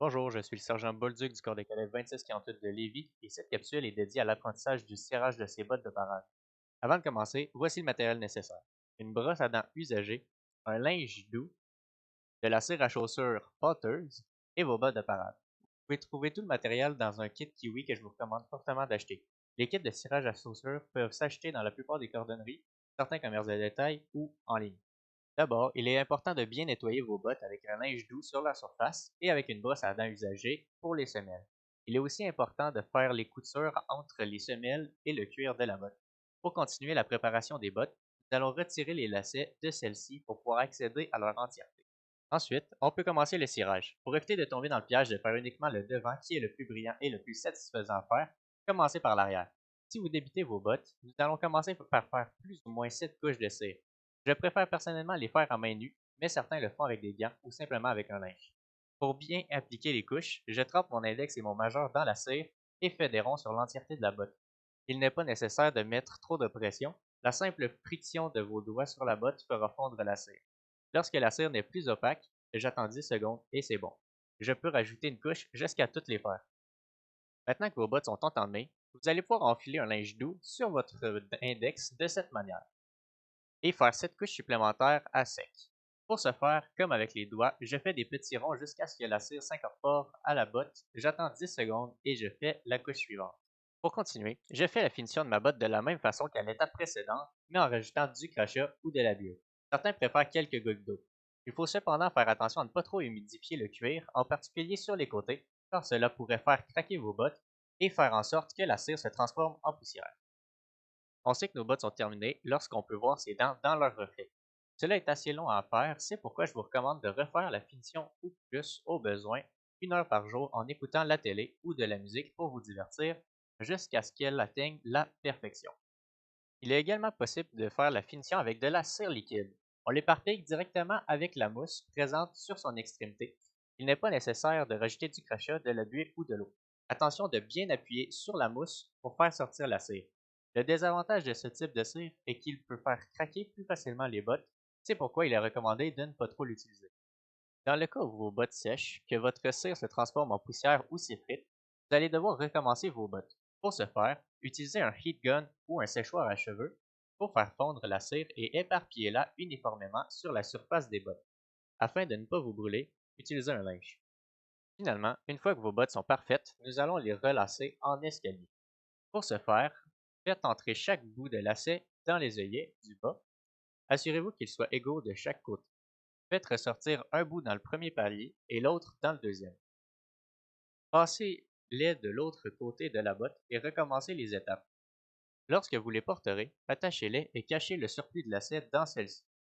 Bonjour, je suis le sergent Bolduc du corps des cadets 2648 de Lévis et cette capsule est dédiée à l'apprentissage du cirage de ces bottes de parade. Avant de commencer, voici le matériel nécessaire. Une brosse à dents usagée, un linge doux, de la cire à chaussures Potters et vos bottes de parade. Vous pouvez trouver tout le matériel dans un kit Kiwi que je vous recommande fortement d'acheter. Les kits de cirage à chaussures peuvent s'acheter dans la plupart des cordonneries, certains commerces de détail ou en ligne. D'abord, il est important de bien nettoyer vos bottes avec un linge doux sur la surface et avec une brosse à dents usagée pour les semelles. Il est aussi important de faire les coutures entre les semelles et le cuir de la botte. Pour continuer la préparation des bottes, nous allons retirer les lacets de celles-ci pour pouvoir accéder à leur entièreté. Ensuite, on peut commencer le cirage. Pour éviter de tomber dans le piège de faire uniquement le devant qui est le plus brillant et le plus satisfaisant à faire, commencez par l'arrière. Si vous débutez vos bottes, nous allons commencer par faire plus ou moins 7 couches de cire. Je préfère personnellement les faire à main nue, mais certains le font avec des gants ou simplement avec un linge. Pour bien appliquer les couches, je trempe mon index et mon majeur dans la cire et fais des ronds sur l'entièreté de la botte. Il n'est pas nécessaire de mettre trop de pression, la simple friction de vos doigts sur la botte fera fondre la cire. Lorsque la cire n'est plus opaque, j'attends 10 secondes et c'est bon. Je peux rajouter une couche jusqu'à toutes les faire. Maintenant que vos bottes sont entamées, vous allez pouvoir enfiler un linge doux sur votre index de cette manière et faire 7 couches supplémentaires à sec. Pour ce faire, comme avec les doigts, je fais des petits ronds jusqu'à ce que la cire s'incorpore à la botte, j'attends 10 secondes et je fais la couche suivante. Pour continuer, je fais la finition de ma botte de la même façon qu'à l'étape précédente, mais en rajoutant du crachat ou de la bio. Certains préfèrent quelques gouttes d'eau. Il faut cependant faire attention à ne pas trop humidifier le cuir, en particulier sur les côtés, car cela pourrait faire craquer vos bottes et faire en sorte que la cire se transforme en poussière. On sait que nos bottes sont terminées lorsqu'on peut voir ses dents dans leur reflet. Cela est assez long à faire, c'est pourquoi je vous recommande de refaire la finition ou plus au besoin 1 heure par jour en écoutant la télé ou de la musique pour vous divertir jusqu'à ce qu'elle atteigne la perfection. Il est également possible de faire la finition avec de la cire liquide. On l'éparpille directement avec la mousse présente sur son extrémité. Il n'est pas nécessaire de rajouter du crachat, de la buée ou de l'eau. Attention de bien appuyer sur la mousse pour faire sortir la cire. Le désavantage de ce type de cire est qu'il peut faire craquer plus facilement les bottes, c'est pourquoi il est recommandé de ne pas trop l'utiliser. Dans le cas où vos bottes sèchent, que votre cire se transforme en poussière ou s'effrite, vous allez devoir recommencer vos bottes. Pour ce faire, utilisez un heat gun ou un séchoir à cheveux pour faire fondre la cire et éparpillez-la uniformément sur la surface des bottes. Afin de ne pas vous brûler, utilisez un linge. Finalement, une fois que vos bottes sont parfaites, nous allons les relasser en escalier. Pour ce faire, faites entrer chaque bout de lacet dans les œillets du bas. Assurez-vous qu'ils soient égaux de chaque côté. Faites ressortir un bout dans le premier palier et l'autre dans le deuxième. Passez-les de l'autre côté de la botte et recommencez les étapes. Lorsque vous les porterez, attachez-les et cachez le surplus de lacet dans celle-ci.